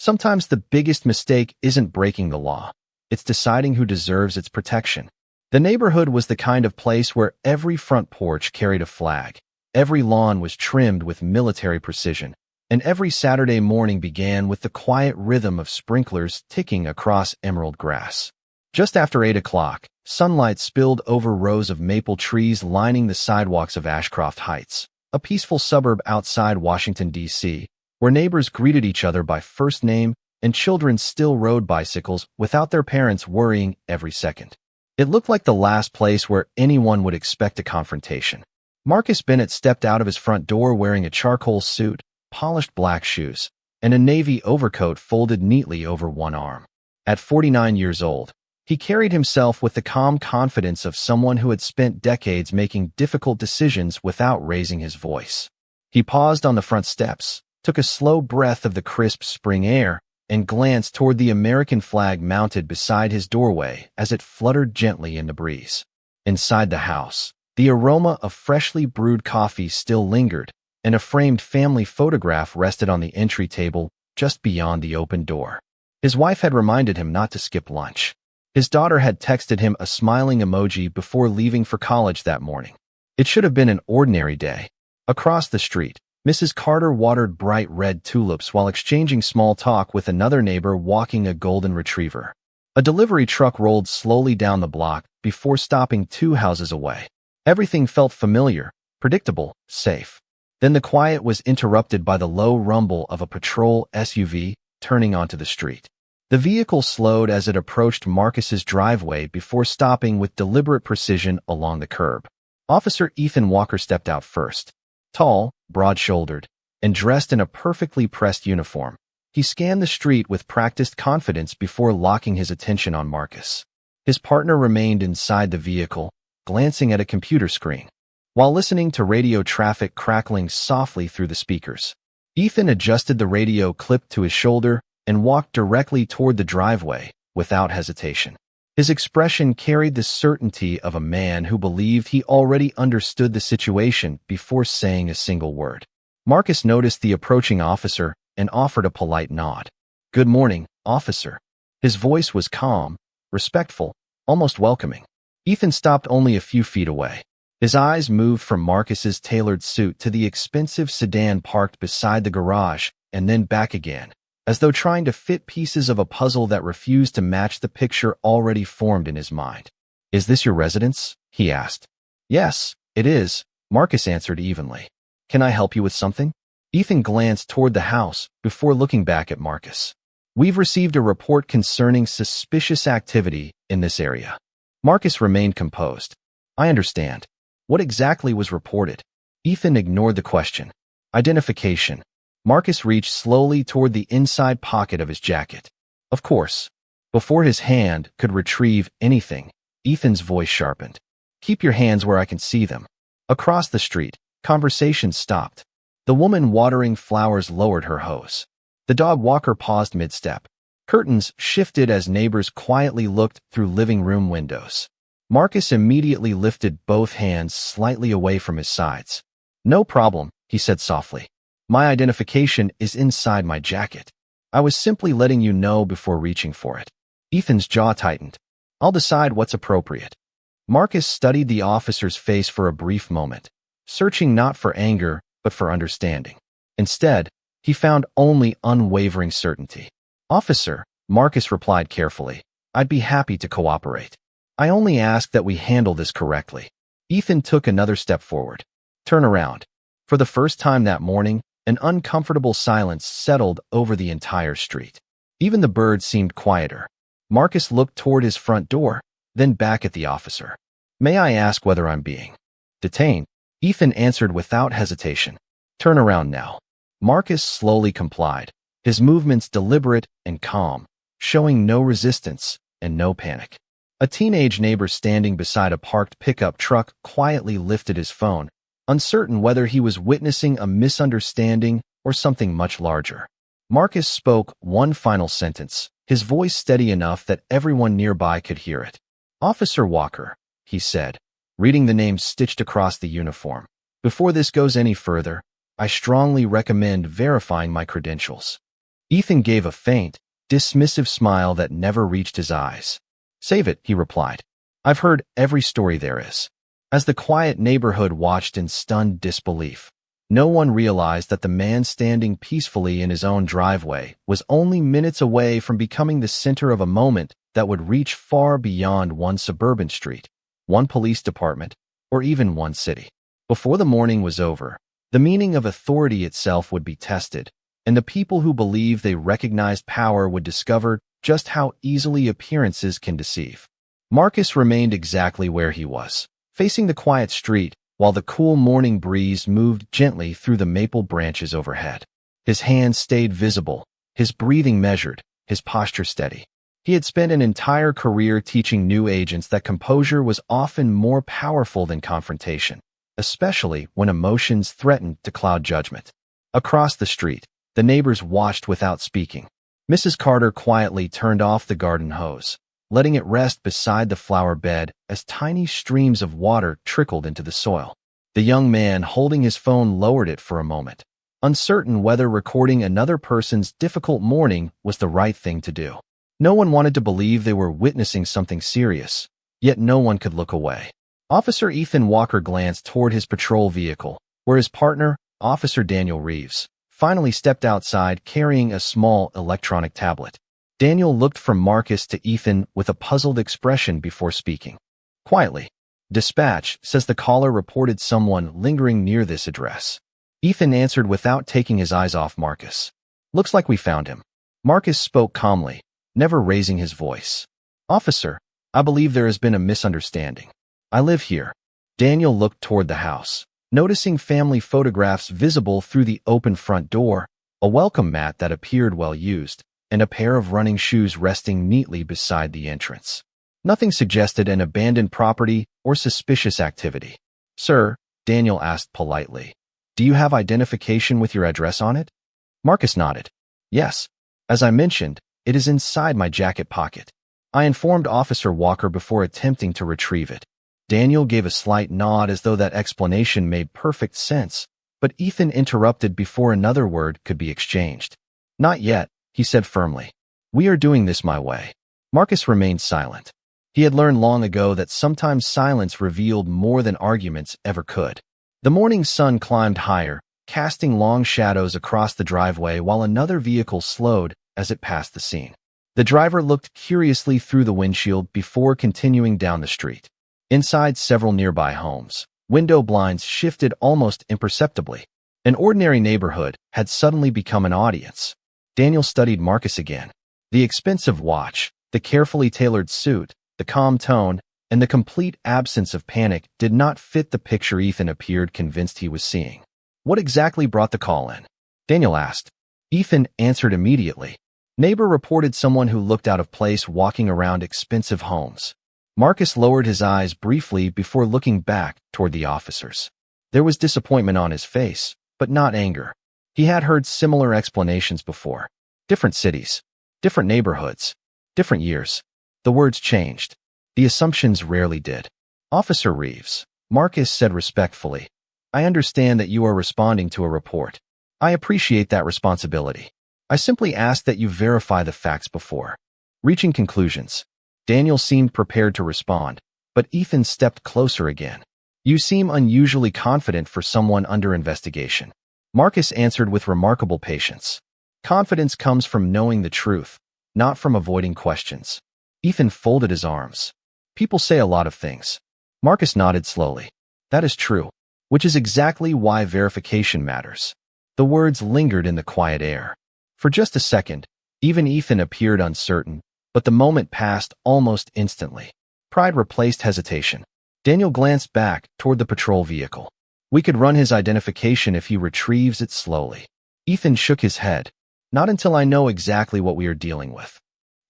Sometimes the biggest mistake isn't breaking the law. It's deciding who deserves its protection. The neighborhood was the kind of place where every front porch carried a flag, every lawn was trimmed with military precision, and every Saturday morning began with the quiet rhythm of sprinklers ticking across emerald grass. Just after 8 o'clock, sunlight spilled over rows of maple trees lining the sidewalks of Ashcroft Heights, a peaceful suburb outside Washington, D.C., where neighbors greeted each other by first name and children still rode bicycles without their parents worrying every second. It looked like the last place where anyone would expect a confrontation. Marcus Bennett stepped out of his front door wearing a charcoal suit, polished black shoes, and a navy overcoat folded neatly over one arm. At 49 years old, he carried himself with the calm confidence of someone who had spent decades making difficult decisions without raising his voice. He paused on the front steps, took a slow breath of the crisp spring air, and glanced toward the American flag mounted beside his doorway as it fluttered gently in the breeze. Inside the house, the aroma of freshly brewed coffee still lingered, and a framed family photograph rested on the entry table just beyond the open door. His wife had reminded him not to skip lunch. His daughter had texted him a smiling emoji before leaving for college that morning. It should have been an ordinary day. Across the street, Mrs. Carter watered bright red tulips while exchanging small talk with another neighbor walking a golden retriever. A delivery truck rolled slowly down the block before stopping 2 houses away. Everything felt familiar, predictable, safe. Then the quiet was interrupted by the low rumble of a patrol SUV turning onto the street. The vehicle slowed as it approached Marcus's driveway before stopping with deliberate precision along the curb. Officer Ethan Walker stepped out first. Tall, broad-shouldered, and dressed in a perfectly pressed uniform, he scanned the street with practiced confidence before locking his attention on Marcus. His partner remained inside the vehicle, glancing at a computer screen, while listening to radio traffic crackling softly through the speakers. Ethan adjusted the radio clip to his shoulder and walked directly toward the driveway without hesitation. His expression carried the certainty of a man who believed he already understood the situation before saying a single word. Marcus noticed the approaching officer and offered a polite nod. "Good morning, officer." His voice was calm, respectful, almost welcoming. Ethan stopped only a few feet away. His eyes moved from Marcus's tailored suit to the expensive sedan parked beside the garage and then back again, as though trying to fit pieces of a puzzle that refused to match the picture already formed in his mind. "Is this your residence?" he asked. "Yes, it is," Marcus answered evenly. "Can I help you with something?" Ethan glanced toward the house before looking back at Marcus. "We've received a report concerning suspicious activity in this area." Marcus remained composed. "I understand. What exactly was reported?" Ethan ignored the question. "Identification." Marcus reached slowly toward the inside pocket of his jacket. "Of course." Before his hand could retrieve anything, Ethan's voice sharpened. "Keep your hands where I can see them." Across the street, conversation stopped. The woman watering flowers lowered her hose. The dog walker paused mid-step. Curtains shifted as neighbors quietly looked through living room windows. Marcus immediately lifted both hands slightly away from his sides. "No problem," he said softly. "My identification is inside my jacket. I was simply letting you know before reaching for it." Ethan's jaw tightened. "I'll decide what's appropriate." Marcus studied the officer's face for a brief moment, searching not for anger, but for understanding. Instead, he found only unwavering certainty. "Officer," Marcus replied carefully, "I'd be happy to cooperate. I only ask that we handle this correctly." Ethan took another step forward. "Turn around." For the first time that morning, an uncomfortable silence settled over the entire street. Even the birds seemed quieter. Marcus looked toward his front door, then back at the officer. "May I ask whether I'm being detained?" Ethan answered without hesitation. "Turn around now." Marcus slowly complied, his movements deliberate and calm, showing no resistance and no panic. A teenage neighbor standing beside a parked pickup truck quietly lifted his phone, uncertain whether he was witnessing a misunderstanding or something much larger. Marcus spoke one final sentence, his voice steady enough that everyone nearby could hear it. "Officer Walker," he said, reading the name stitched across the uniform. "Before this goes any further, I strongly recommend verifying my credentials." Ethan gave a faint, dismissive smile that never reached his eyes. "Save it," he replied. "I've heard every story there is." As the quiet neighborhood watched in stunned disbelief, no one realized that the man standing peacefully in his own driveway was only minutes away from becoming the center of a moment that would reach far beyond one suburban street, one police department, or even one city. Before the morning was over, the meaning of authority itself would be tested, and the people who believed they recognized power would discover just how easily appearances can deceive. Marcus remained exactly where he was, facing the quiet street, while the cool morning breeze moved gently through the maple branches overhead. His hands stayed visible, his breathing measured, his posture steady. He had spent an entire career teaching new agents that composure was often more powerful than confrontation, especially when emotions threatened to cloud judgment. Across the street, the neighbors watched without speaking. Mrs. Carter quietly turned off the garden hose, letting it rest beside the flower bed as tiny streams of water trickled into the soil. The young man holding his phone lowered it for a moment, uncertain whether recording another person's difficult morning was the right thing to do. No one wanted to believe they were witnessing something serious, yet no one could look away. Officer Ethan Walker glanced toward his patrol vehicle, where his partner, Officer Daniel Reeves, finally stepped outside carrying a small electronic tablet. Daniel looked from Marcus to Ethan with a puzzled expression before speaking. Quietly, "Dispatch says the caller reported someone lingering near this address." Ethan answered without taking his eyes off Marcus. "Looks like we found him." Marcus spoke calmly, never raising his voice. "Officer, I believe there has been a misunderstanding. I live here." Daniel looked toward the house, noticing family photographs visible through the open front door, a welcome mat that appeared well used, and a pair of running shoes resting neatly beside the entrance. Nothing suggested an abandoned property or suspicious activity. "Sir," Daniel asked politely, "do you have identification with your address on it?" Marcus nodded. "Yes. As I mentioned, it is inside my jacket pocket. I informed Officer Walker before attempting to retrieve it." Daniel gave a slight nod as though that explanation made perfect sense, but Ethan interrupted before another word could be exchanged. "Not yet," he said firmly. "We are doing this my way." Marcus remained silent. He had learned long ago that sometimes silence revealed more than arguments ever could. The morning sun climbed higher, casting long shadows across the driveway while another vehicle slowed as it passed the scene. The driver looked curiously through the windshield before continuing down the street. Inside several nearby homes, window blinds shifted almost imperceptibly. An ordinary neighborhood had suddenly become an audience. Daniel studied Marcus again. The expensive watch, the carefully tailored suit, the calm tone, and the complete absence of panic did not fit the picture Ethan appeared convinced he was seeing. "What exactly brought the call in?" Daniel asked. Ethan answered immediately. "Neighbor reported someone who looked out of place walking around expensive homes." Marcus lowered his eyes briefly before looking back toward the officers. There was disappointment on his face, but not anger. He had heard similar explanations before. Different cities, different neighborhoods, different years. The words changed. The assumptions rarely did. "Officer Reeves," Marcus said respectfully, "I understand that you are responding to a report. I appreciate that responsibility. I simply ask that you verify the facts before reaching conclusions." Daniel seemed prepared to respond, but Ethan stepped closer again. "You seem unusually confident for someone under investigation." Marcus answered with remarkable patience. "Confidence comes from knowing the truth, not from avoiding questions." Ethan folded his arms. "People say a lot of things." Marcus nodded slowly. "That is true, which is exactly why verification matters." The words lingered in the quiet air. For just a second, even Ethan appeared uncertain, but the moment passed almost instantly. Pride replaced hesitation. Daniel glanced back toward the patrol vehicle. "We could run his identification if he retrieves it slowly." Ethan shook his head. "Not until I know exactly what we are dealing with."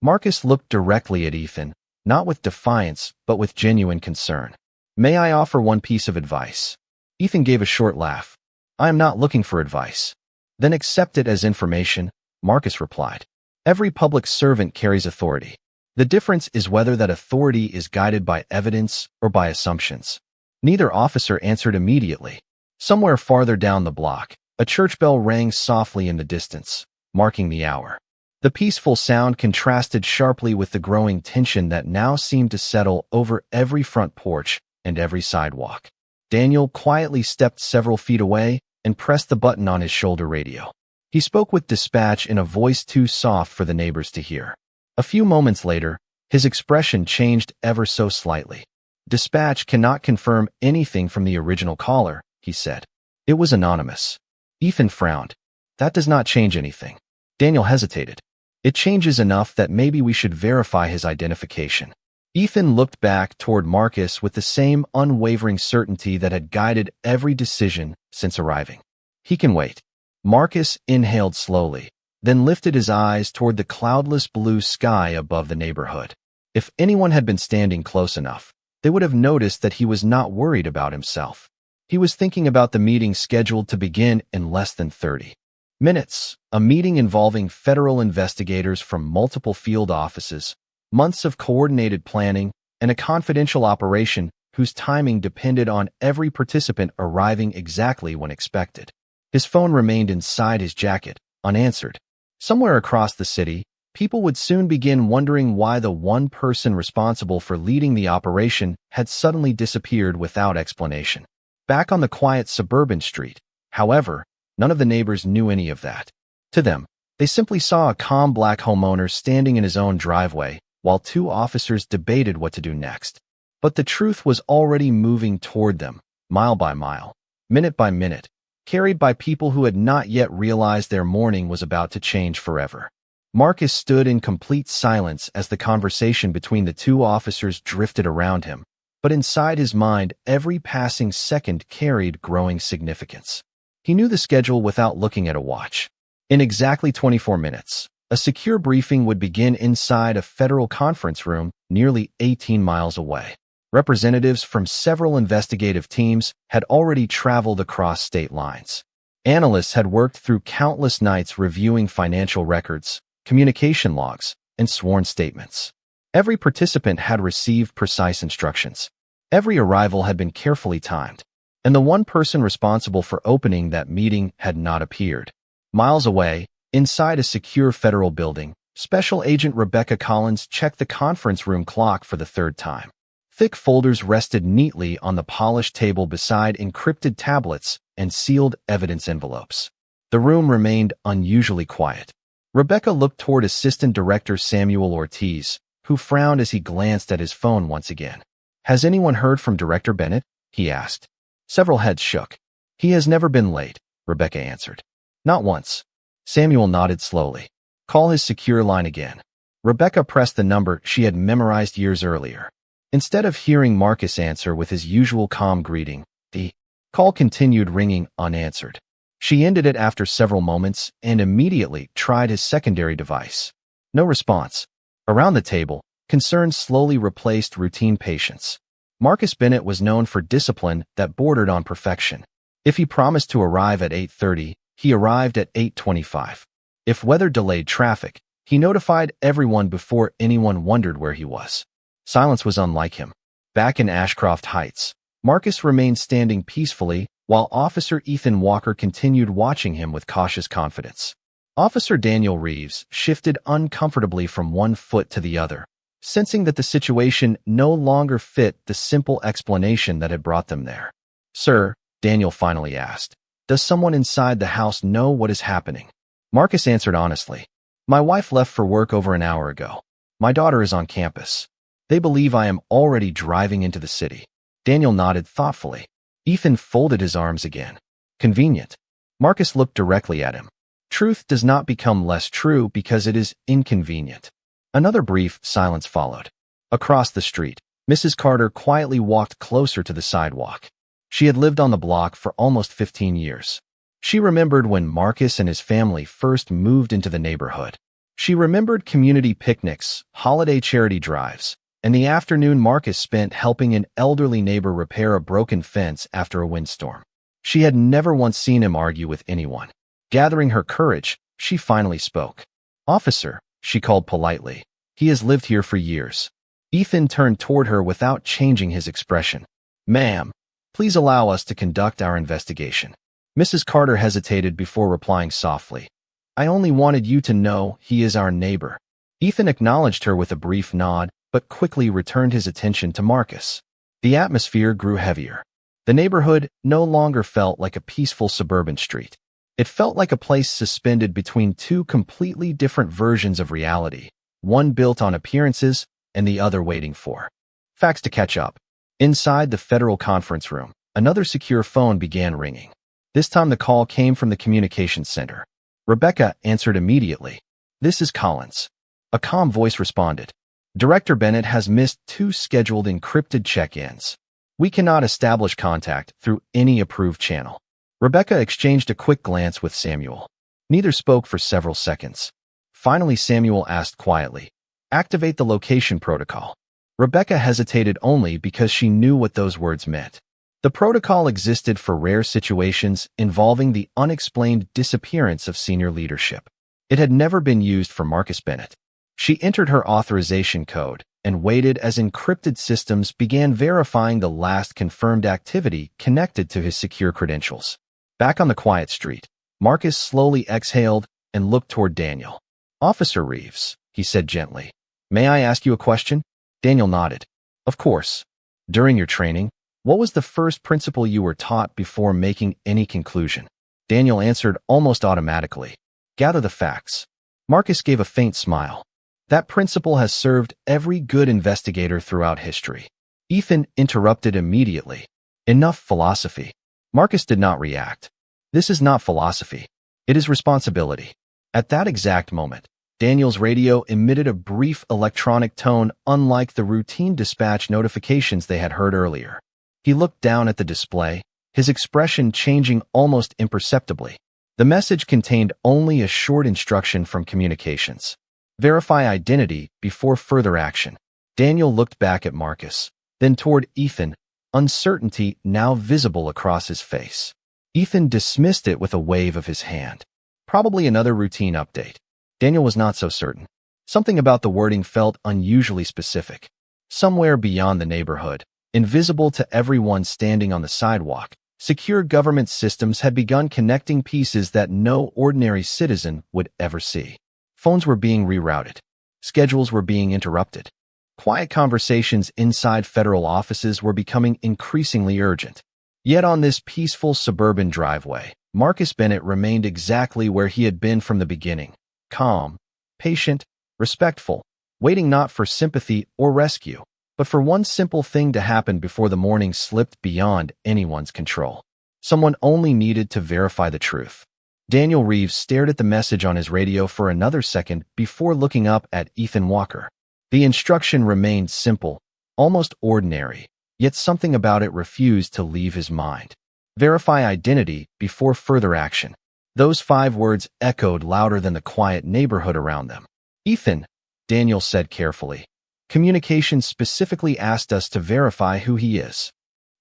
Marcus looked directly at Ethan, not with defiance, but with genuine concern. "May I offer one piece of advice?" Ethan gave a short laugh. "I am not looking for advice." "Then accept it as information," Marcus replied. "Every public servant carries authority. The difference is whether that authority is guided by evidence or by assumptions." Neither officer answered immediately. Somewhere farther down the block, a church bell rang softly in the distance. marking the hour. The peaceful sound contrasted sharply with the growing tension that now seemed to settle over every front porch and every sidewalk. Daniel quietly stepped several feet away and pressed the button on his shoulder radio. He spoke with dispatch in a voice too soft for the neighbors to hear. A few moments later, his expression changed ever so slightly. "Dispatch cannot confirm anything from the original caller," he said. "It was anonymous." Ethan frowned. "That does not change anything." Daniel hesitated. "It changes enough that maybe we should verify his identification." Ethan looked back toward Marcus with the same unwavering certainty that had guided every decision since arriving. "He can wait." Marcus inhaled slowly, then lifted his eyes toward the cloudless blue sky above the neighborhood. If anyone had been standing close enough, they would have noticed that he was not worried about himself. He was thinking about the meeting scheduled to begin in less than 30 minutes, a meeting involving federal investigators from multiple field offices, months of coordinated planning, and a confidential operation whose timing depended on every participant arriving exactly when expected. His phone remained inside his jacket, unanswered. Somewhere across the city, people would soon begin wondering why the one person responsible for leading the operation had suddenly disappeared without explanation. Back on the quiet suburban street, however, none of the neighbors knew any of that. To them, they simply saw a calm black homeowner standing in his own driveway while two officers debated what to do next. But the truth was already moving toward them, mile by mile, minute by minute, carried by people who had not yet realized their morning was about to change forever. Marcus stood in complete silence as the conversation between the two officers drifted around him, but inside his mind, every passing second carried growing significance. He knew the schedule without looking at a watch. In exactly 24 minutes, a secure briefing would begin inside a federal conference room nearly 18 miles away. Representatives from several investigative teams had already traveled across state lines. Analysts had worked through countless nights reviewing financial records, communication logs, and sworn statements. Every participant had received precise instructions. Every arrival had been carefully timed, and the one person responsible for opening that meeting had not appeared. Miles away, inside a secure federal building, Special Agent Rebecca Collins checked the conference room clock for the third time. Thick folders rested neatly on the polished table beside encrypted tablets and sealed evidence envelopes. The room remained unusually quiet. Rebecca looked toward Assistant Director Samuel Ortiz, who frowned as he glanced at his phone once again. "Has anyone heard from Director Bennett?" he asked. Several heads shook. "He has never been late," Rebecca answered. "Not once." Samuel nodded slowly. "Call his secure line again." Rebecca pressed the number she had memorized years earlier. Instead of hearing Marcus answer with his usual calm greeting, the call continued ringing unanswered. She ended it after several moments and immediately tried his secondary device. No response. Around the table, concern slowly replaced routine patience. Marcus Bennett was known for discipline that bordered on perfection. If he promised to arrive at 8:30, he arrived at 8:25. If weather delayed traffic, he notified everyone before anyone wondered where he was. Silence was unlike him. Back in Ashcroft Heights, Marcus remained standing peacefully while Officer Ethan Walker continued watching him with cautious confidence. Officer Daniel Reeves shifted uncomfortably from one foot to the other, sensing that the situation no longer fit the simple explanation that had brought them there. "Sir," Daniel finally asked, "does someone inside the house know what is happening?" Marcus answered honestly. "My wife left for work over an hour ago. My daughter is on campus. They believe I am already driving into the city." Daniel nodded thoughtfully. Ethan folded his arms again. "Convenient." Marcus looked directly at him. Truth does not become less true because it is inconvenient. Another brief silence followed. Across the street, Mrs. Carter quietly walked closer to the sidewalk. She had lived on the block for almost 15 years. She remembered when Marcus and his family first moved into the neighborhood. She remembered community picnics, holiday charity drives, and the afternoon Marcus spent helping an elderly neighbor repair a broken fence after a windstorm. She had never once seen him argue with anyone. Gathering her courage, she finally spoke. "Officer," she called politely. "He has lived here for years." Ethan turned toward her without changing his expression. "Ma'am, please allow us to conduct our investigation." Mrs. Carter hesitated before replying softly. I only wanted you to know he is our neighbor. Ethan acknowledged her with a brief nod, but quickly returned his attention to Marcus. The atmosphere grew heavier. The neighborhood no longer felt like a peaceful suburban street. It felt like a place suspended between two completely different versions of reality, one built on appearances and the other waiting for facts to catch up. Inside the federal conference room, another secure phone began ringing. This time the call came from the communications center. Rebecca answered immediately. "This is Collins." A calm voice responded. "Director Bennett has missed 2 scheduled encrypted check-ins. We cannot establish contact through any approved channel." Rebecca exchanged a quick glance with Samuel. Neither spoke for several seconds. Finally, Samuel asked quietly, "Activate the location protocol." Rebecca hesitated only because she knew what those words meant. The protocol existed for rare situations involving the unexplained disappearance of senior leadership. It had never been used for Marcus Bennett. She entered her authorization code and waited as encrypted systems began verifying the last confirmed activity connected to his secure credentials. Back on the quiet street, Marcus slowly exhaled and looked toward Daniel. "Officer Reeves," he said gently, "may I ask you a question?" Daniel nodded. "Of course. During your training, what was the first principle you were taught before making any conclusion?" Daniel answered almost automatically, "Gather the facts." Marcus gave a faint smile. "That principle has served every good investigator throughout history." Ethan interrupted immediately. "Enough philosophy." Marcus did not react. "This is not philosophy. It is responsibility." At that exact moment, Daniel's radio emitted a brief electronic tone unlike the routine dispatch notifications they had heard earlier. He looked down at the display, his expression changing almost imperceptibly. The message contained only a short instruction from communications. "Verify identity before further action." Daniel looked back at Marcus, then toward Ethan, uncertainty now visible across his face. Ethan dismissed it with a wave of his hand. Probably another routine update. Daniel was not so certain. Something about the wording felt unusually specific. Somewhere beyond the neighborhood, invisible to everyone standing on the sidewalk, secure government systems had begun connecting pieces that no ordinary citizen would ever see. Phones were being rerouted. Schedules were being interrupted. Quiet conversations inside federal offices were becoming increasingly urgent. Yet on this peaceful suburban driveway, Marcus Bennett remained exactly where he had been from the beginning. Calm, patient, respectful, waiting not for sympathy or rescue, but for one simple thing to happen before the morning slipped beyond anyone's control. Someone only needed to verify the truth. Daniel Reeves stared at the message on his radio for another second before looking up at Ethan Walker. The instruction remained simple, almost ordinary, yet something about it refused to leave his mind. Verify identity before further action. Those 5 words echoed louder than the quiet neighborhood around them. "Ethan," Daniel said carefully, "communications specifically asked us to verify who he is."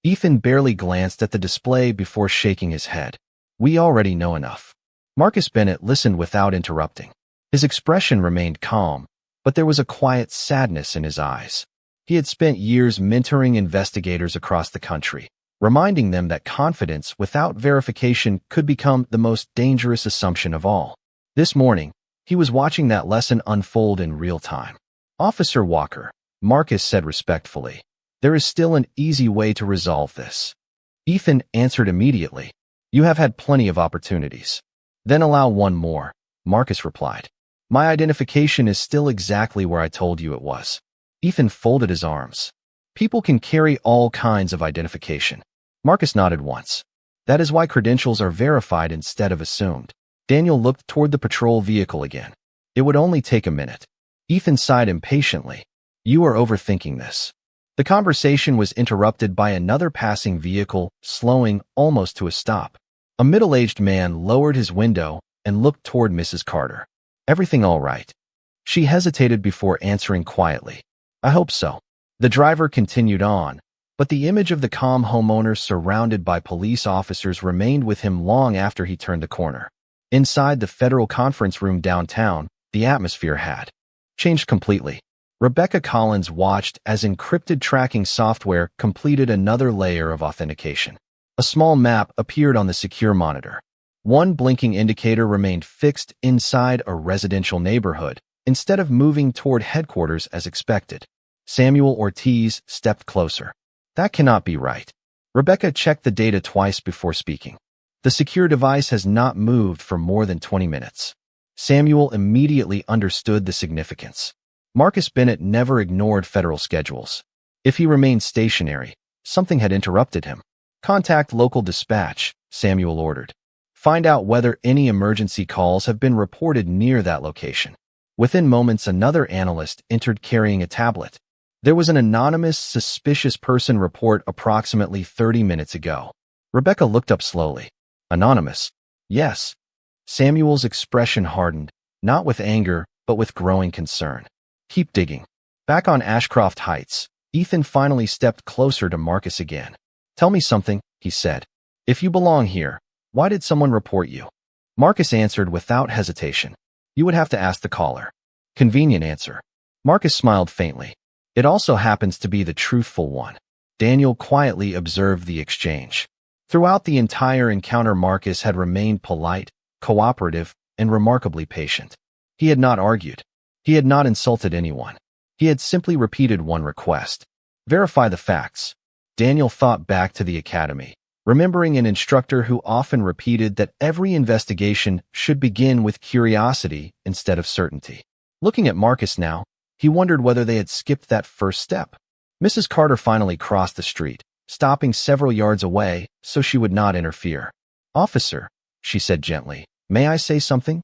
Ethan barely glanced at the display before shaking his head. "We already know enough." Marcus Bennett listened without interrupting. His expression remained calm, but there was a quiet sadness in his eyes. He had spent years mentoring investigators across the country, reminding them that confidence without verification could become the most dangerous assumption of all. This morning, he was watching that lesson unfold in real time. "Officer Walker," Marcus said respectfully, "there is still an easy way to resolve this." Ethan answered immediately, "You have had plenty of opportunities." "Then allow one more," Marcus replied. "My identification is still exactly where I told you it was." Ethan folded his arms. "People can carry all kinds of identification." Marcus nodded once. "That is why credentials are verified instead of assumed." Daniel looked toward the patrol vehicle again. "It would only take a minute." Ethan sighed impatiently. "You are overthinking this." The conversation was interrupted by another passing vehicle, slowing almost to a stop. A middle-aged man lowered his window and looked toward Mrs. Carter. "Everything all right?" She hesitated before answering quietly, "I hope so." The driver continued on, but the image of the calm homeowner surrounded by police officers remained with him long after he turned the corner. Inside the federal conference room downtown, the atmosphere had changed completely. Rebecca Collins watched as encrypted tracking software completed another layer of authentication. A small map appeared on the secure monitor. One blinking indicator remained fixed inside a residential neighborhood, instead of moving toward headquarters as expected. Samuel Ortiz stepped closer. That cannot be right. Rebecca checked the data twice before speaking. The secure device has not moved for more than 20 minutes. Samuel immediately understood the significance. Marcus Bennett never ignored federal schedules. If he remained stationary, something had interrupted him. Contact local dispatch, Samuel ordered. Find out whether any emergency calls have been reported near that location. Within moments, another analyst entered carrying a tablet. There was an anonymous, suspicious person report approximately 30 minutes ago. Rebecca looked up slowly. Anonymous? Yes. Samuel's expression hardened, not with anger, but with growing concern. Keep digging. Back on Ashcroft Heights, Ethan finally stepped closer to Marcus again. Tell me something, he said. If you belong here, why did someone report you? Marcus answered without hesitation. You would have to ask the caller. Convenient answer. Marcus smiled faintly. It also happens to be the truthful one. Daniel quietly observed the exchange. Throughout the entire encounter, Marcus had remained polite, cooperative, and remarkably patient. He had not argued. He had not insulted anyone. He had simply repeated one request. Verify the facts. Daniel thought back to the academy, remembering an instructor who often repeated that every investigation should begin with curiosity instead of certainty. Looking at Marcus now, he wondered whether they had skipped that first step. Mrs. Carter finally crossed the street, stopping several yards away so she would not interfere. Officer, she said gently, may I say something?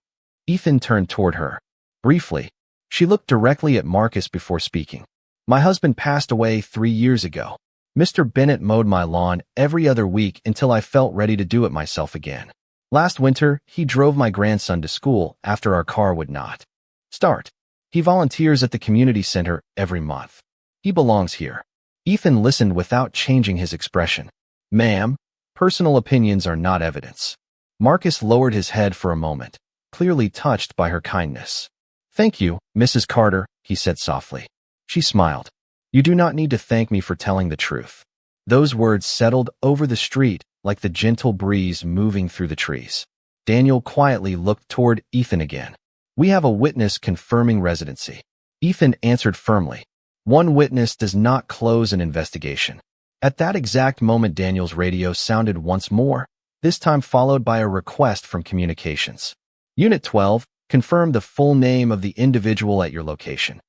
Ethan turned toward her. Briefly, she looked directly at Marcus before speaking. My husband passed away 3 years ago. Mr. Bennett mowed my lawn every other week until I felt ready to do it myself again. Last winter, he drove my grandson to school after our car would not start. He volunteers at the community center every month. He belongs here. Ethan listened without changing his expression. Ma'am, personal opinions are not evidence. Marcus lowered his head for a moment, clearly touched by her kindness. Thank you, Mrs. Carter, he said softly. She smiled. You do not need to thank me for telling the truth. Those words settled over the street like the gentle breeze moving through the trees. Daniel quietly looked toward Ethan again. We have a witness confirming residency. Ethan answered firmly. One witness does not close an investigation. At that exact moment, Daniel's radio sounded once more, this time followed by a request from communications. Unit 12, confirm the full name of the individual at your location.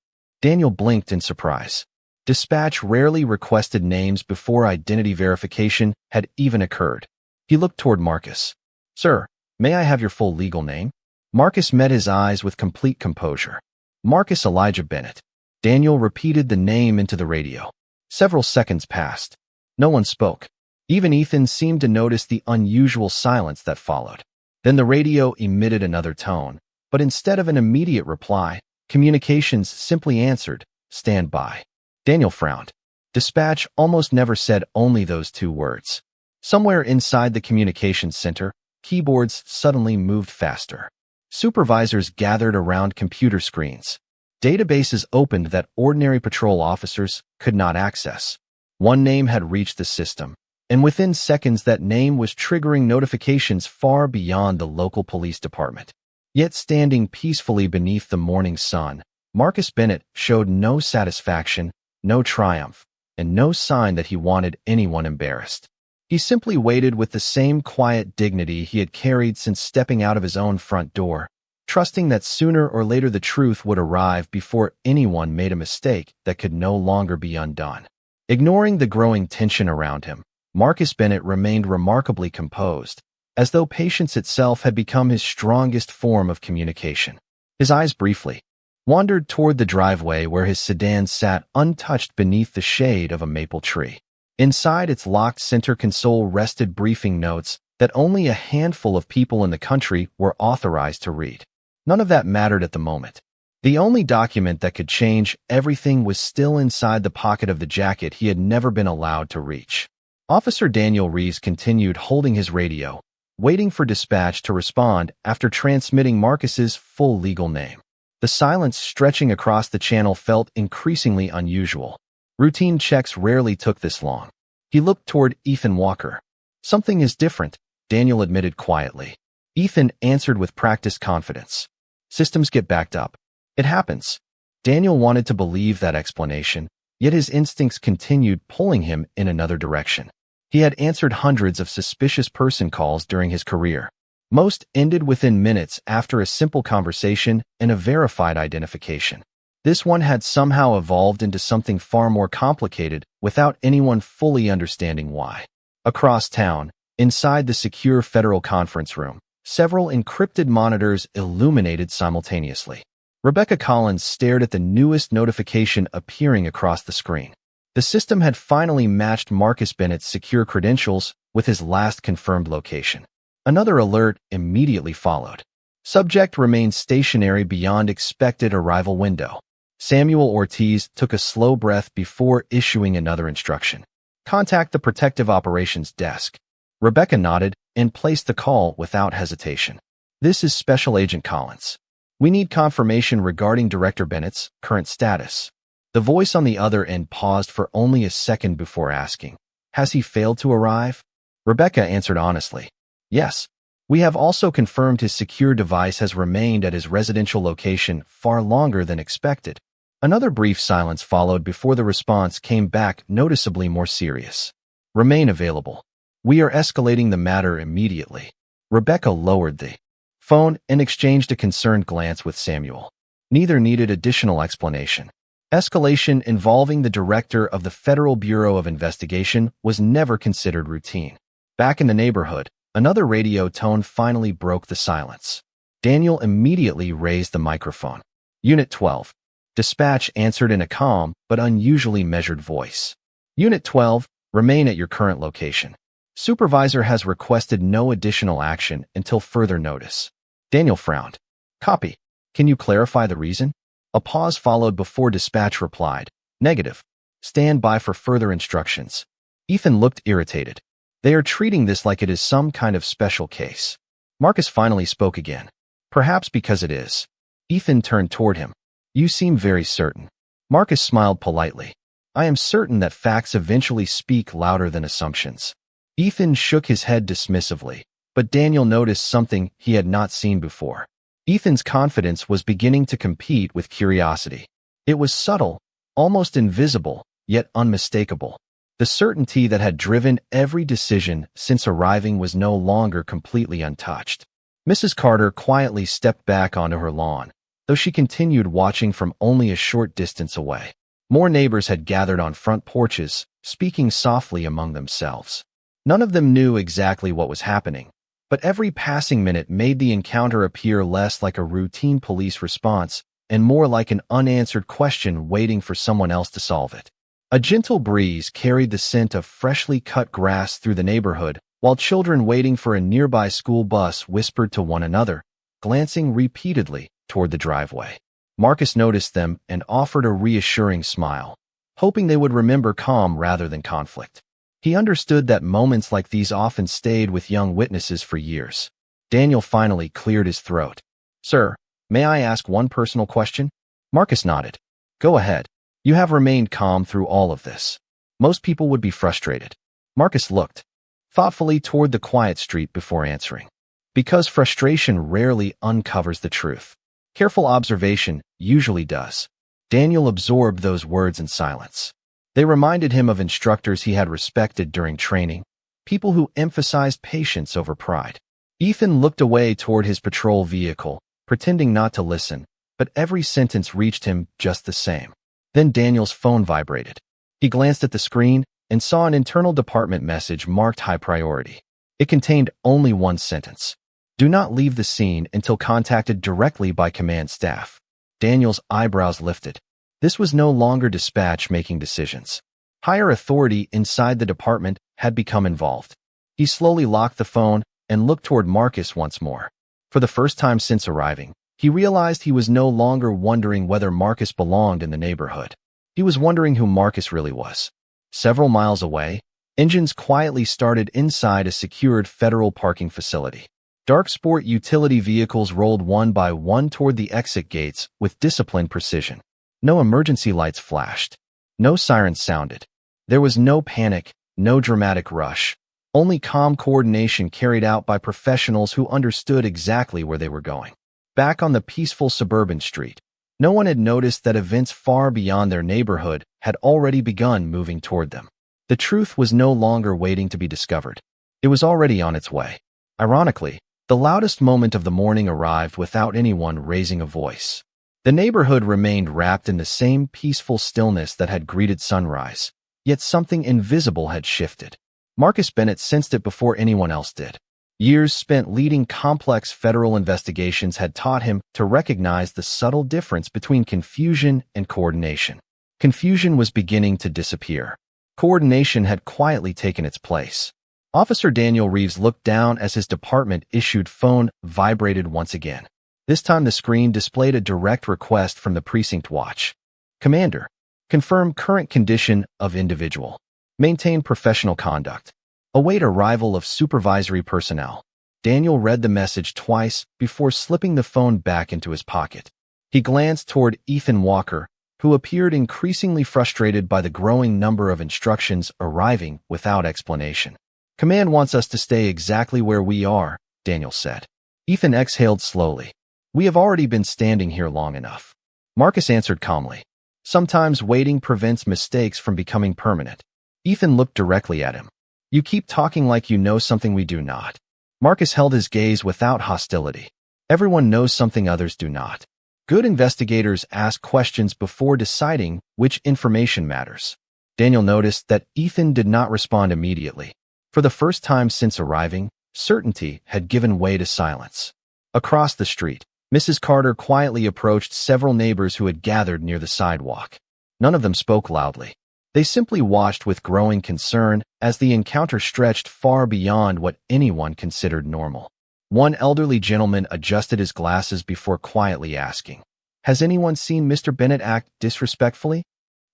Daniel blinked in surprise. Dispatch rarely requested names before identity verification had even occurred. He looked toward Marcus. Sir, may I have your full legal name? Marcus met his eyes with complete composure. Marcus Elijah Bennett. Daniel repeated the name into the radio. Several seconds passed. No one spoke. Even Ethan seemed to notice the unusual silence that followed. Then the radio emitted another tone, but instead of an immediate reply, communications simply answered, stand by. Daniel frowned. Dispatch almost never said only those 2 words. Somewhere inside the communications center, keyboards suddenly moved faster. Supervisors gathered around computer screens. Databases opened that ordinary patrol officers could not access. One name had reached the system, and within seconds that name was triggering notifications far beyond the local police department. Yet standing peacefully beneath the morning sun, Marcus Bennett showed no satisfaction, no triumph, and no sign that he wanted anyone embarrassed. He simply waited with the same quiet dignity he had carried since stepping out of his own front door, trusting that sooner or later the truth would arrive before anyone made a mistake that could no longer be undone. Ignoring the growing tension around him, Marcus Bennett remained remarkably composed, as though patience itself had become his strongest form of communication. His eyes briefly wandered toward the driveway where his sedan sat untouched beneath the shade of a maple tree. Inside its locked center console rested briefing notes that only a handful of people in the country were authorized to read. None of that mattered at the moment. The only document that could change everything was still inside the pocket of the jacket he had never been allowed to reach. Officer Daniel Rees continued holding his radio, waiting for dispatch to respond after transmitting Marcus's full legal name. The silence stretching across the channel felt increasingly unusual. Routine checks rarely took this long. He looked toward Ethan Walker. Something is different, Daniel admitted quietly. Ethan answered with practiced confidence. Systems get backed up. It happens. Daniel wanted to believe that explanation, yet his instincts continued pulling him in another direction. He had answered hundreds of suspicious person calls during his career. Most ended within minutes after a simple conversation and a verified identification. This one had somehow evolved into something far more complicated without anyone fully understanding why. Across town, inside the secure federal conference room, several encrypted monitors illuminated simultaneously. Rebecca Collins stared at the newest notification appearing across the screen. The system had finally matched Marcus Bennett's secure credentials with his last confirmed location. Another alert immediately followed. Subject remained stationary beyond expected arrival window. Samuel Ortiz took a slow breath before issuing another instruction. Contact the Protective Operations Desk. Rebecca nodded and placed the call without hesitation. This is Special Agent Collins. We need confirmation regarding Director Bennett's current status. The voice on the other end paused for only a second before asking, "Has he failed to arrive?" Rebecca answered honestly, "Yes. We have also confirmed his secure device has remained at his residential location far longer than expected." Another brief silence followed before the response came back noticeably more serious. "Remain available. We are escalating the matter immediately." Rebecca lowered the phone and exchanged a concerned glance with Samuel. Neither needed additional explanation. Escalation involving the director of the Federal Bureau of Investigation was never considered routine. Back in the neighborhood, another radio tone finally broke the silence. Daniel immediately raised the microphone. "Unit 12. Dispatch answered in a calm but unusually measured voice. "Unit 12, remain at your current location. Supervisor has requested no additional action until further notice." Daniel frowned. "Copy. Can you clarify the reason?" A pause followed before dispatch replied, "Negative. Stand by for further instructions." Ethan looked irritated. They are treating this like it is some kind of special case. Marcus finally spoke again. "Perhaps because it is." Ethan turned toward him. "You seem very certain." Marcus smiled politely. "I am certain that facts eventually speak louder than assumptions." Ethan shook his head dismissively, but Daniel noticed something he had not seen before. Ethan's confidence was beginning to compete with curiosity. It was subtle, almost invisible, yet unmistakable. The certainty that had driven every decision since arriving was no longer completely untouched. Mrs. Carter quietly stepped back onto her lawn, though she continued watching from only a short distance away. More neighbors had gathered on front porches, speaking softly among themselves. None of them knew exactly what was happening, but every passing minute made the encounter appear less like a routine police response and more like an unanswered question waiting for someone else to solve it. A gentle breeze carried the scent of freshly cut grass through the neighborhood, while children waiting for a nearby school bus whispered to one another, glancing repeatedly toward the driveway. Marcus noticed them and offered a reassuring smile, hoping they would remember calm rather than conflict. He understood that moments like these often stayed with young witnesses for years. Daniel finally cleared his throat. "Sir, may I ask one personal question?" Marcus nodded. "Go ahead. You have remained calm through all of this. Most people would be frustrated." Marcus looked thoughtfully toward the quiet street before answering. "Because frustration rarely uncovers the truth. Careful observation usually does." Daniel absorbed those words in silence. They reminded him of instructors he had respected during training, people who emphasized patience over pride. Ethan looked away toward his patrol vehicle, pretending not to listen, but every sentence reached him just the same. Then Daniel's phone vibrated. He glanced at the screen and saw an internal department message marked high priority. It contained only one sentence. "Do not leave the scene until contacted directly by command staff." Daniel's eyebrows lifted. This was no longer dispatch making decisions. Higher authority inside the department had become involved. He slowly locked the phone and looked toward Marcus once more. For the first time since arriving, he realized he was no longer wondering whether Marcus belonged in the neighborhood. He was wondering who Marcus really was. Several miles away, engines quietly started inside a secured federal parking facility. Dark sport utility vehicles rolled one by one toward the exit gates with disciplined precision. No emergency lights flashed. No sirens sounded. There was no panic, no dramatic rush. only calm coordination carried out by professionals who understood exactly where they were going. Back on the peaceful suburban street, no one had noticed that events far beyond their neighborhood had already begun moving toward them. The truth was no longer waiting to be discovered. It was already on its way. Ironically, the loudest moment of the morning arrived without anyone raising a voice. The neighborhood remained wrapped in the same peaceful stillness that had greeted sunrise, yet something invisible had shifted. Marcus Bennett sensed it before anyone else did. Years spent leading complex federal investigations had taught him to recognize the subtle difference between confusion and coordination. Confusion was beginning to disappear. Coordination had quietly taken its place. Officer Daniel Reeves looked down as his department-issued phone vibrated once again. This time the screen displayed a direct request from the precinct watch. Commander, confirm current condition of individual. Maintain professional conduct. Await arrival of supervisory personnel. Daniel read the message twice before slipping the phone back into his pocket. He glanced toward Ethan Walker, who appeared increasingly frustrated by the growing number of instructions arriving without explanation. Command wants us to stay exactly where we are, Daniel said. Ethan exhaled slowly. We have already been standing here long enough. Marcus answered calmly. Sometimes waiting prevents mistakes from becoming permanent. Ethan looked directly at him. You keep talking like you know something we do not. Marcus held his gaze without hostility. Everyone knows something others do not. Good investigators ask questions before deciding which information matters. Daniel noticed that Ethan did not respond immediately. For the first time since arriving, certainty had given way to silence. Across the street, Mrs. Carter quietly approached several neighbors who had gathered near the sidewalk. None of them spoke loudly. They simply watched with growing concern as the encounter stretched far beyond what anyone considered normal. One elderly gentleman adjusted his glasses before quietly asking, "Has anyone seen Mr. Bennett act disrespectfully?"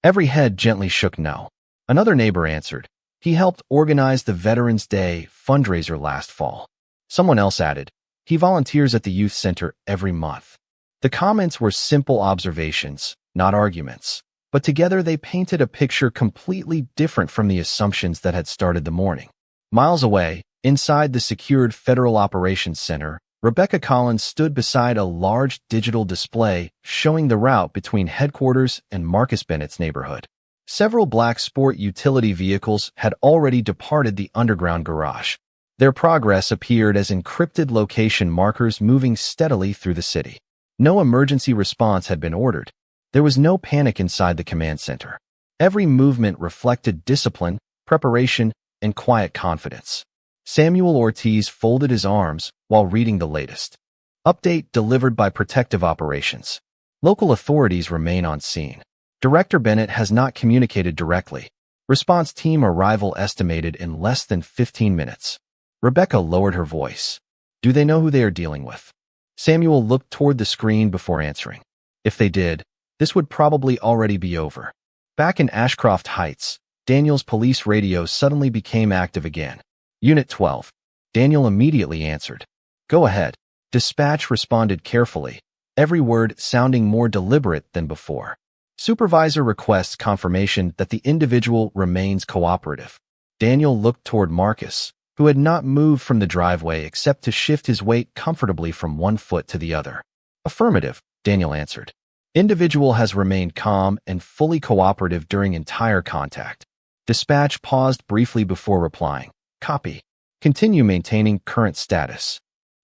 Every head gently shook no. Another neighbor answered, "He helped organize the Veterans Day fundraiser last fall." Someone else added, "He volunteers at the youth center every month." The comments were simple observations, not arguments. But together they painted a picture completely different from the assumptions that had started the morning. Miles away, inside the secured Federal Operations Center, Rebecca Collins stood beside a large digital display showing the route between headquarters and Marcus Bennett's neighborhood. Several black sport utility vehicles had already departed the underground garage. Their progress appeared as encrypted location markers moving steadily through the city. No emergency response had been ordered. There was no panic inside the command center. Every movement reflected discipline, preparation, and quiet confidence. Samuel Ortiz folded his arms while reading the latest. Update delivered by Protective Operations. Local authorities remain on scene. Director Bennett has not communicated directly. Response team arrival estimated in less than 15 minutes. Rebecca lowered her voice. Do they know who they are dealing with? Samuel looked toward the screen before answering. If they did, this would probably already be over. Back in Ashcroft Heights, Daniel's police radio suddenly became active again. Unit 12. Daniel immediately answered. Go ahead. Dispatch responded carefully, every word sounding more deliberate than before. Supervisor requests confirmation that the individual remains cooperative. Daniel looked toward Marcus, who had not moved from the driveway except to shift his weight comfortably from one foot to the other. Affirmative, Daniel answered. Individual has remained calm and fully cooperative during entire contact. Dispatch paused briefly before replying. Copy. Continue maintaining current status.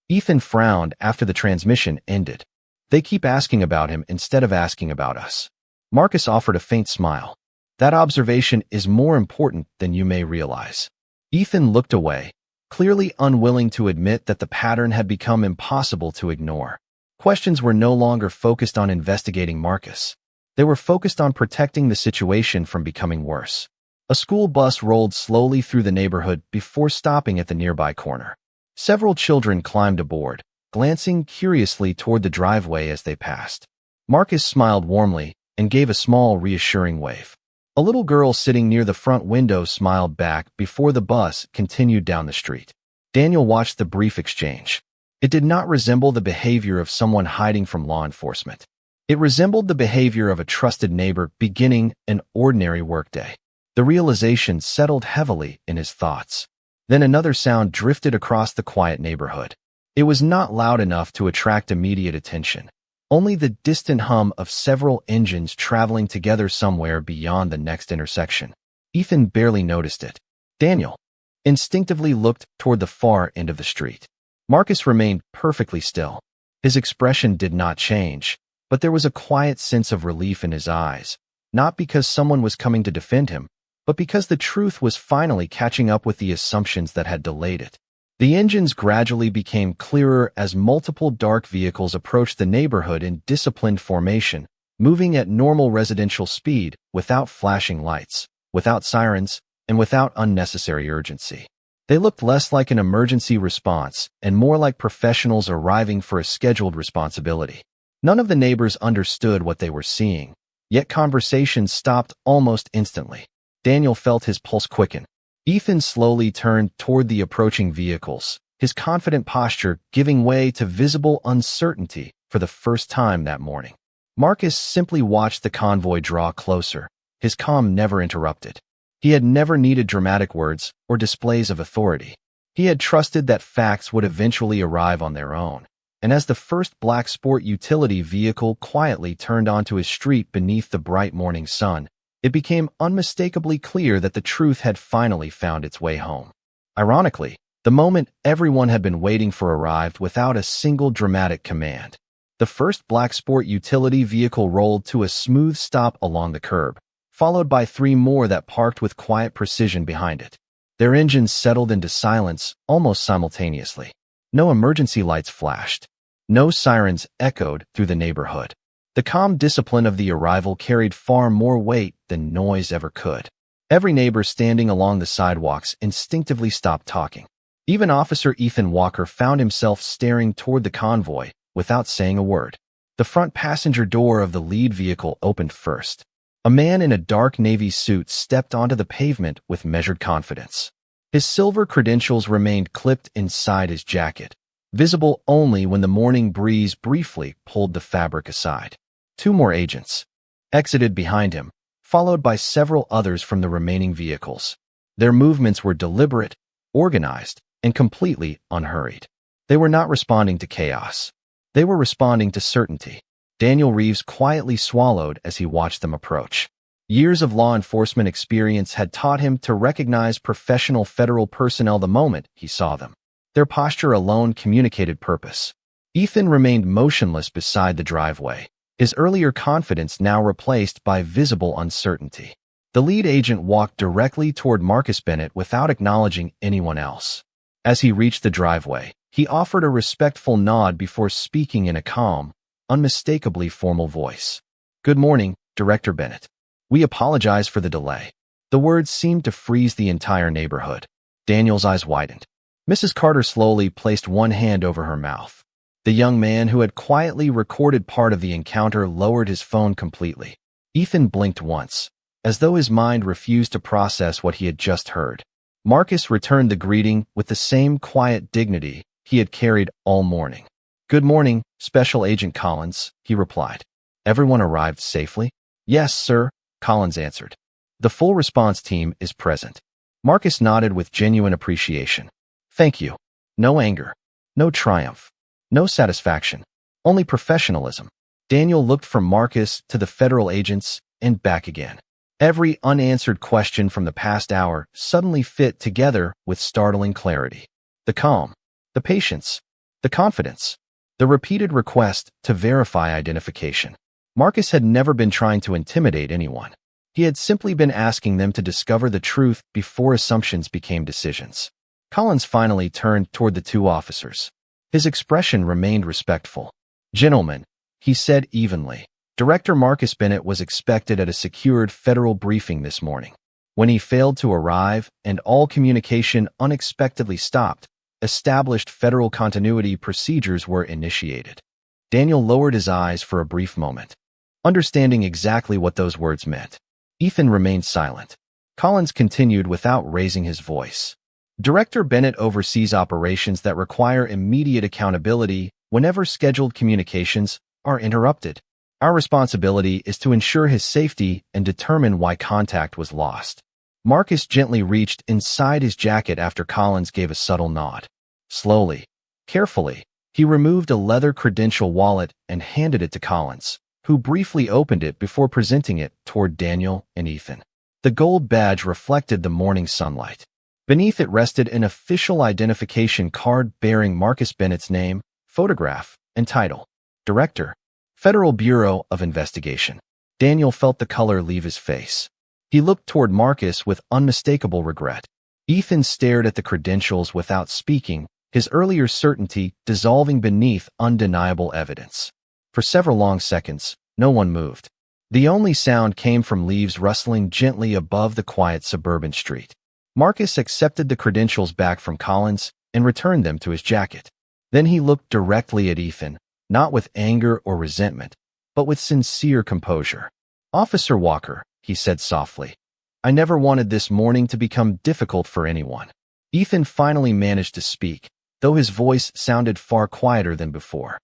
Ethan frowned after the transmission ended. They keep asking about him instead of asking about us. Marcus offered a faint smile. That observation is more important than you may realize. Ethan looked away, clearly unwilling to admit that the pattern had become impossible to ignore. Questions were no longer focused on investigating Marcus. They were focused on protecting the situation from becoming worse. A school bus rolled slowly through the neighborhood before stopping at the nearby corner. Several children climbed aboard, glancing curiously toward the driveway as they passed. Marcus smiled warmly and gave a small, reassuring wave. A little girl sitting near the front window smiled back before the bus continued down the street. Daniel watched the brief exchange. It did not resemble the behavior of someone hiding from law enforcement. It resembled the behavior of a trusted neighbor beginning an ordinary workday. The realization settled heavily in his thoughts. Then another sound drifted across the quiet neighborhood. It was not loud enough to attract immediate attention. Only the distant hum of several engines traveling together somewhere beyond the next intersection. Ethan barely noticed it. Daniel instinctively looked toward the far end of the street. Marcus remained perfectly still. His expression did not change, but there was a quiet sense of relief in his eyes, not because someone was coming to defend him, but because the truth was finally catching up with the assumptions that had delayed it. The engines gradually became clearer as multiple dark vehicles approached the neighborhood in disciplined formation, moving at normal residential speed, without flashing lights, without sirens, and without unnecessary urgency. They looked less like an emergency response and more like professionals arriving for a scheduled responsibility. None of the neighbors understood what they were seeing, yet conversations stopped almost instantly. Daniel felt his pulse quicken. Ethan slowly turned toward the approaching vehicles, his confident posture giving way to visible uncertainty for the first time that morning. Marcus simply watched the convoy draw closer, his calm never interrupted. He had never needed dramatic words or displays of authority. He had trusted that facts would eventually arrive on their own. And as the first black sport utility vehicle quietly turned onto his street beneath the bright morning sun, it became unmistakably clear that the truth had finally found its way home. Ironically, the moment everyone had been waiting for arrived without a single dramatic command. The first black sport utility vehicle rolled to a smooth stop along the curb, followed by 3 more that parked with quiet precision behind it. Their engines settled into silence almost simultaneously. No emergency lights flashed. No sirens echoed through the neighborhood. The calm discipline of the arrival carried far more weight than noise ever could. Every neighbor standing along the sidewalks instinctively stopped talking. Even Officer Ethan Walker found himself staring toward the convoy without saying a word. The front passenger door of the lead vehicle opened first. A man in a dark navy suit stepped onto the pavement with measured confidence. His silver credentials remained clipped inside his jacket, visible only when the morning breeze briefly pulled the fabric aside. 2 more agents exited behind him, followed by several others from the remaining vehicles. Their movements were deliberate, organized, and completely unhurried. They were not responding to chaos. They were responding to certainty. Daniel Reeves quietly swallowed as he watched them approach. Years of law enforcement experience had taught him to recognize professional federal personnel the moment he saw them. Their posture alone communicated purpose. Ethan remained motionless beside the driveway, his earlier confidence now replaced by visible uncertainty. The lead agent walked directly toward Marcus Bennett without acknowledging anyone else. As he reached the driveway, he offered a respectful nod before speaking in a calm, unmistakably formal voice. "Good morning, Director Bennett. We apologize for the delay." The words seemed to freeze the entire neighborhood. Daniel's eyes widened. Mrs. Carter slowly placed one hand over her mouth. The young man who had quietly recorded part of the encounter lowered his phone completely. Ethan blinked once, as though his mind refused to process what he had just heard. Marcus returned the greeting with the same quiet dignity he had carried all morning. "Good morning, Special Agent Collins," he replied. "Everyone arrived safely?" "Yes, sir," Collins answered. "The full response team is present." Marcus nodded with genuine appreciation. "Thank you." No anger. No triumph. No satisfaction. Only professionalism. Daniel looked from Marcus to the federal agents and back again. Every unanswered question from the past hour suddenly fit together with startling clarity. The calm, the patience, the confidence, the repeated request to verify identification. Marcus had never been trying to intimidate anyone. He had simply been asking them to discover the truth before assumptions became decisions. Collins finally turned toward the 2 officers. His expression remained respectful. "Gentlemen," he said evenly, "Director Marcus Bennett was expected at a secured federal briefing this morning. When he failed to arrive and all communication unexpectedly stopped, established federal continuity procedures were initiated." Daniel lowered his eyes for a brief moment, understanding exactly what those words meant. Ethan remained silent. Collins continued without raising his voice. "Director Bennett oversees operations that require immediate accountability whenever scheduled communications are interrupted. Our responsibility is to ensure his safety and determine why contact was lost. Marcus gently reached inside his jacket after Collins gave a subtle nod. Slowly, carefully, he removed a leather credential wallet and handed it to Collins, who briefly opened it before presenting it toward Daniel and Ethan. The gold badge reflected the morning sunlight. Beneath it rested an official identification card bearing Marcus Bennett's name, photograph, and title. Director, Federal Bureau of Investigation. Daniel felt the color leave his face. He looked toward Marcus with unmistakable regret. Ethan stared at the credentials without speaking, his earlier certainty dissolving beneath undeniable evidence. For several long seconds, no one moved. The only sound came from leaves rustling gently above the quiet suburban street. Marcus accepted the credentials back from Collins and returned them to his jacket. Then he looked directly at Ethan, not with anger or resentment, but with sincere composure. "Officer Walker," he said softly, "I never wanted this morning to become difficult for anyone." Ethan finally managed to speak, though his voice sounded far quieter than before.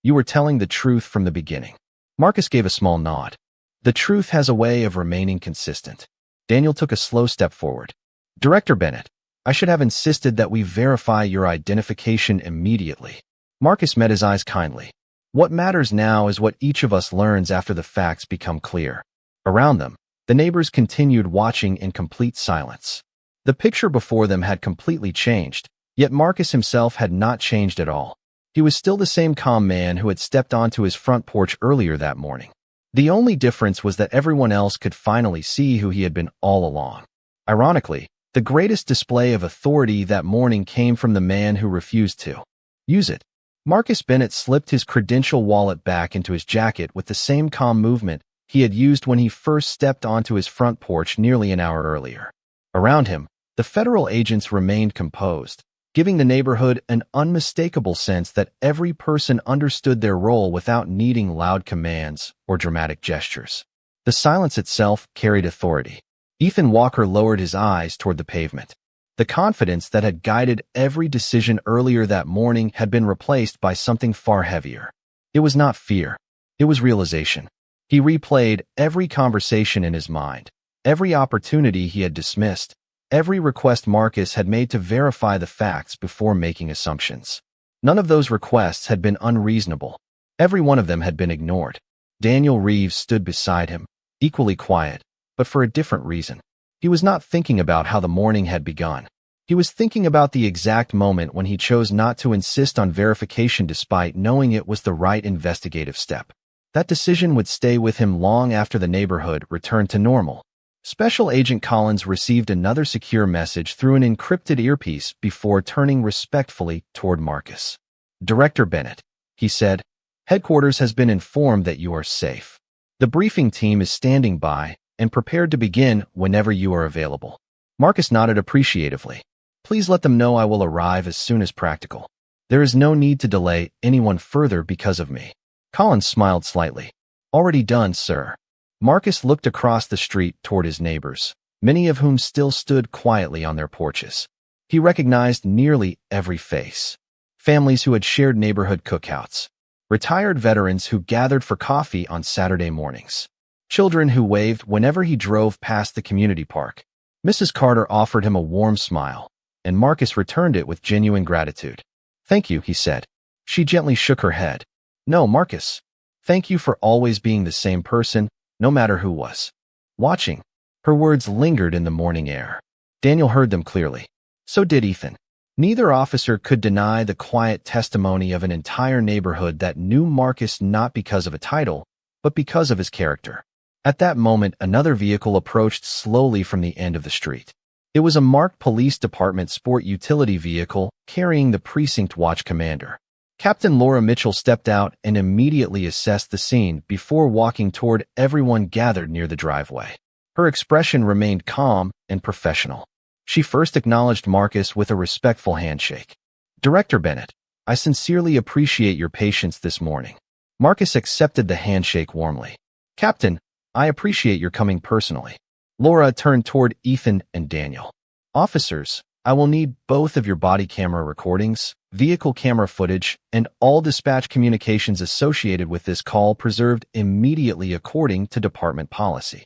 You were telling the truth from the beginning." Marcus gave a small nod. "The truth has a way of remaining consistent." Daniel took a slow step forward. "Director Bennett, I should have insisted that we verify your identification immediately." Marcus met his eyes kindly. "What matters now is what each of us learns after the facts become clear." Around them, the neighbors continued watching in complete silence. The picture before them had completely changed, yet Marcus himself had not changed at all. He was still the same calm man who had stepped onto his front porch earlier that morning. The only difference was that everyone else could finally see who he had been all along. Ironically, the greatest display of authority that morning came from the man who refused to use it. Marcus Bennett slipped his credential wallet back into his jacket with the same calm movement he had used when he first stepped onto his front porch nearly an hour earlier. Around him, the federal agents remained composed, giving the neighborhood an unmistakable sense that every person understood their role without needing loud commands or dramatic gestures. The silence itself carried authority. Ethan Walker lowered his eyes toward the pavement. The confidence that had guided every decision earlier that morning had been replaced by something far heavier. It was not fear. It was realization. He replayed every conversation in his mind, every opportunity he had dismissed, every request Marcus had made to verify the facts before making assumptions. None of those requests had been unreasonable. Every one of them had been ignored. Daniel Reeves stood beside him, equally quiet, but for a different reason. He was not thinking about how the morning had begun. He was thinking about the exact moment when he chose not to insist on verification despite knowing it was the right investigative step. That decision would stay with him long after the neighborhood returned to normal. Special Agent Collins received another secure message through an encrypted earpiece before turning respectfully toward Marcus. "Director Bennett," he said, "headquarters has been informed that you are safe. The briefing team is standing by and prepared to begin whenever you are available." Marcus nodded appreciatively. "Please let them know I will arrive as soon as practical. There is no need to delay anyone further because of me." Collins smiled slightly. "Already done, sir." Marcus looked across the street toward his neighbors, many of whom still stood quietly on their porches. He recognized nearly every face. Families who had shared neighborhood cookouts, retired veterans who gathered for coffee on Saturday mornings, children who waved whenever he drove past the community park. Mrs. Carter offered him a warm smile, and Marcus returned it with genuine gratitude. "Thank you," he said. She gently shook her head. "No, Marcus. Thank you for always being the same person, no matter who was watching." Her words lingered in the morning air. Daniel heard them clearly. So did Ethan. Neither officer could deny the quiet testimony of an entire neighborhood that knew Marcus not because of a title, but because of his character. At that moment, another vehicle approached slowly from the end of the street. It was a marked police department sport utility vehicle carrying the precinct watch commander. Captain Laura Mitchell stepped out and immediately assessed the scene before walking toward everyone gathered near the driveway. Her expression remained calm and professional. She first acknowledged Marcus with a respectful handshake. "Director Bennett, I sincerely appreciate your patience this morning." Marcus accepted the handshake warmly. "Captain, I appreciate your coming personally." Laura turned toward Ethan and Daniel. "Officers, I will need both of your body camera recordings, vehicle camera footage, and all dispatch communications associated with this call preserved immediately according to department policy."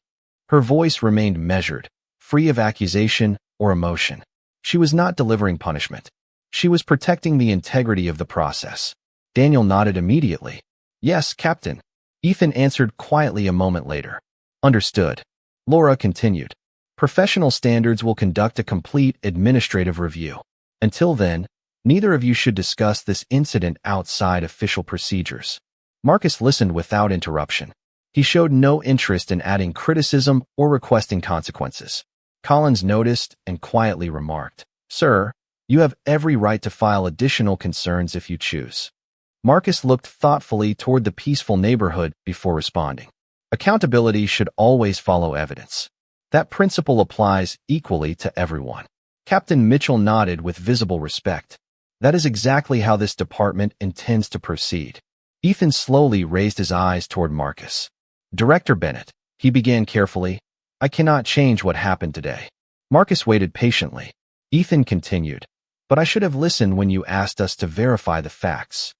Her voice remained measured, free of accusation or emotion. She was not delivering punishment. She was protecting the integrity of the process. Daniel nodded immediately. "Yes, Captain." Ethan answered quietly a moment later. "Understood." Laura continued. "Professional standards will conduct a complete administrative review. Until then, neither of you should discuss this incident outside official procedures." Marcus listened without interruption. He showed no interest in adding criticism or requesting consequences. Collins noticed and quietly remarked, "Sir, you have every right to file additional concerns if you choose." Marcus looked thoughtfully toward the peaceful neighborhood before responding. "Accountability should always follow evidence. That principle applies equally to everyone." Captain Mitchell nodded with visible respect. "That is exactly how this department intends to proceed." Ethan slowly raised his eyes toward Marcus. "Director Bennett," he began carefully, "I cannot change what happened today." Marcus waited patiently. Ethan continued, "But I should have listened when you asked us to verify the facts."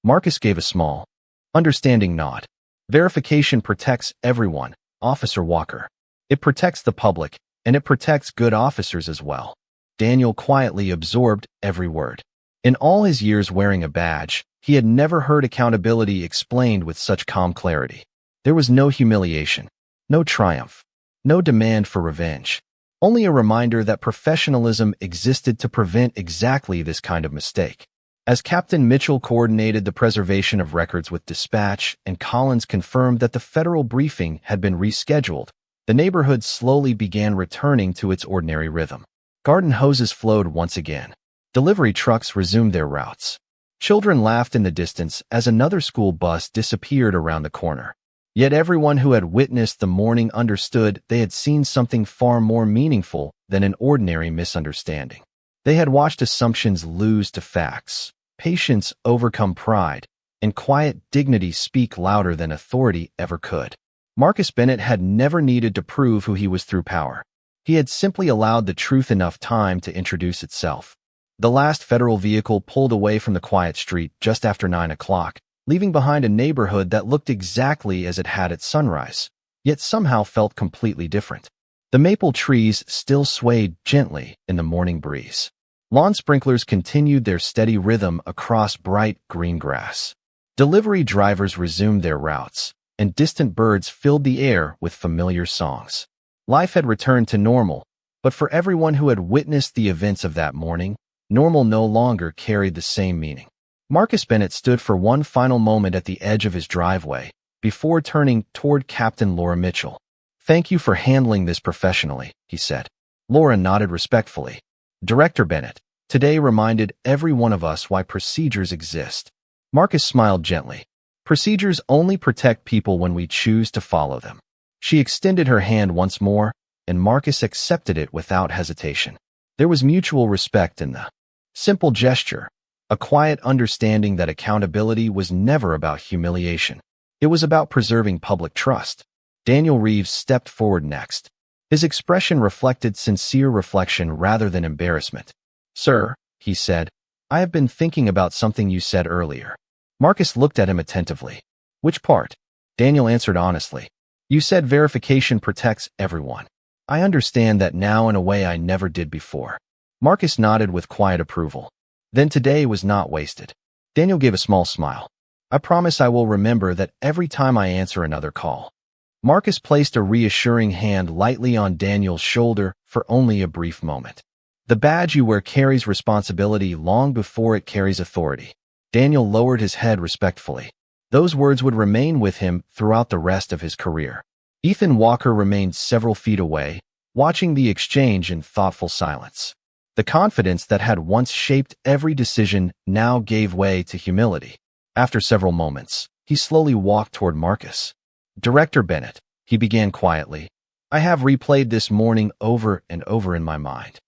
Marcus gave a small, understanding nod. "Verification protects everyone, Officer Walker. It protects the public, and it protects good officers as well." Daniel quietly absorbed every word. In all his years wearing a badge, he had never heard accountability explained with such calm clarity. There was no humiliation, no triumph, no demand for revenge. Only a reminder that professionalism existed to prevent exactly this kind of mistake. As Captain Mitchell coordinated the preservation of records with dispatch and Collins confirmed that the federal briefing had been rescheduled, the neighborhood slowly began returning to its ordinary rhythm. Garden hoses flowed once again. Delivery trucks resumed their routes. Children laughed in the distance as another school bus disappeared around the corner. Yet everyone who had witnessed the morning understood they had seen something far more meaningful than an ordinary misunderstanding. They had watched assumptions lose to facts, patience overcome pride, and quiet dignity speak louder than authority ever could. Marcus Bennett had never needed to prove who he was through power. He had simply allowed the truth enough time to introduce itself. The last federal vehicle pulled away from the quiet street just after 9 o'clock, leaving behind a neighborhood that looked exactly as it had at sunrise, yet somehow felt completely different. The maple trees still swayed gently in the morning breeze. Lawn sprinklers continued their steady rhythm across bright green grass. Delivery drivers resumed their routes, and distant birds filled the air with familiar songs. Life had returned to normal, but for everyone who had witnessed the events of that morning, normal no longer carried the same meaning. Marcus Bennett stood for one final moment at the edge of his driveway, before turning toward Captain Laura Mitchell. "Thank you for handling this professionally," he said. Laura nodded respectfully. "Director Bennett, today reminded every one of us why procedures exist." Marcus smiled gently. "Procedures only protect people when we choose to follow them." She extended her hand once more, and Marcus accepted it without hesitation. There was mutual respect in the simple gesture, a quiet understanding that accountability was never about humiliation. It was about preserving public trust. Daniel Reeves stepped forward next. His expression reflected sincere reflection rather than embarrassment. "Sir," he said, "I have been thinking about something you said earlier." Marcus looked at him attentively. "Which part?" Daniel answered honestly. "You said verification protects everyone. I understand that now in a way I never did before." Marcus nodded with quiet approval. "Then today was not wasted." Daniel gave a small smile. "I promise I will remember that every time I answer another call." Marcus placed a reassuring hand lightly on Daniel's shoulder for only a brief moment. "The badge you wear carries responsibility long before it carries authority." Daniel lowered his head respectfully. Those words would remain with him throughout the rest of his career. Ethan Walker remained several feet away, watching the exchange in thoughtful silence. The confidence that had once shaped every decision now gave way to humility. After several moments, he slowly walked toward Marcus. "Director Bennett," he began quietly, "I have replayed this morning over and over in my mind."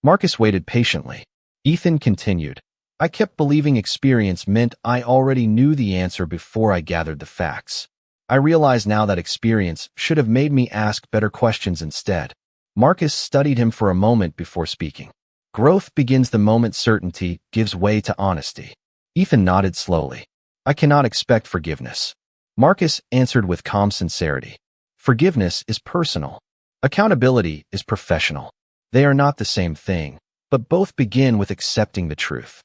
Marcus waited patiently. Ethan continued, "I kept believing experience meant I already knew the answer before I gathered the facts. I realize now that experience should have made me ask better questions instead." Marcus studied him for a moment before speaking. "Growth begins the moment certainty gives way to honesty." Ethan nodded slowly. "I cannot expect forgiveness." Marcus answered with calm sincerity. "Forgiveness is personal. Accountability is professional. They are not the same thing, but both begin with accepting the truth.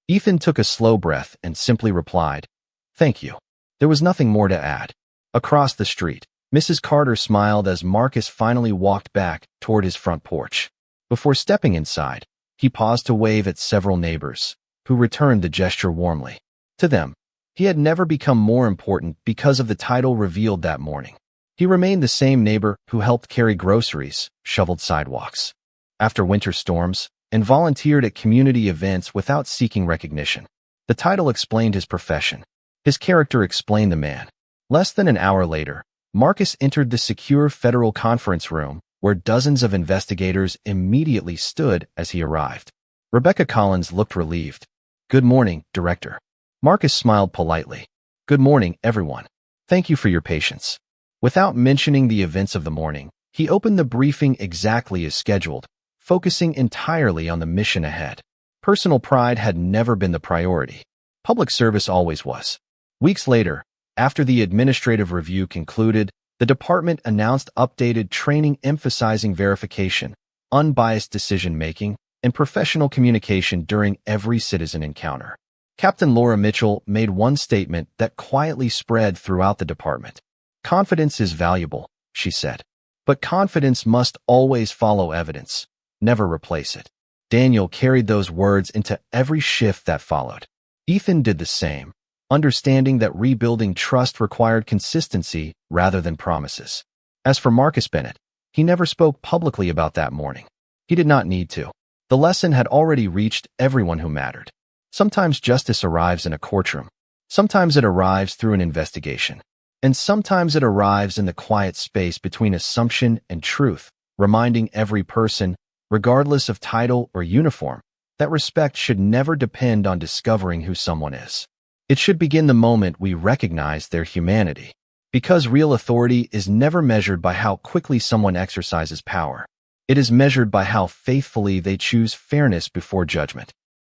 Ethan took a slow breath and simply replied, "Thank you." There was nothing more to add. Across the street, Mrs. Carter smiled as Marcus finally walked back toward his front porch. Before stepping inside, he paused to wave at several neighbors, who returned the gesture warmly. To them, he had never become more important because of the title revealed that morning. He remained the same neighbor who helped carry groceries, shoveled sidewalks after winter storms, and volunteered at community events without seeking recognition. The title explained his profession. His character explained the man. Less than an hour later, Marcus entered the secure federal conference room, where dozens of investigators immediately stood as he arrived. Rebecca Collins looked relieved. "Good morning, Director." Marcus smiled politely. "Good morning, everyone. Thank you for your patience." Without mentioning the events of the morning, he opened the briefing exactly as scheduled, focusing entirely on the mission ahead. Personal pride had never been the priority. Public service always was. Weeks later, after the administrative review concluded, the department announced updated training emphasizing verification, unbiased decision-making, and professional communication during every citizen encounter. Captain Laura Mitchell made one statement that quietly spread throughout the department. "Confidence is valuable," she said, "but confidence must always follow evidence, never replace it." Daniel carried those words into every shift that followed. Ethan did the same, understanding that rebuilding trust required consistency rather than promises. As for Marcus Bennett, he never spoke publicly about that morning. He did not need to. The lesson had already reached everyone who mattered. Sometimes justice arrives in a courtroom. Sometimes it arrives through an investigation. And sometimes it arrives in the quiet space between assumption and truth, reminding every person, regardless of title or uniform, that respect should never depend on discovering who someone is. It should begin the moment we recognize their humanity. Because real authority is never measured by how quickly someone exercises power. It is measured by how faithfully they choose fairness before judgment.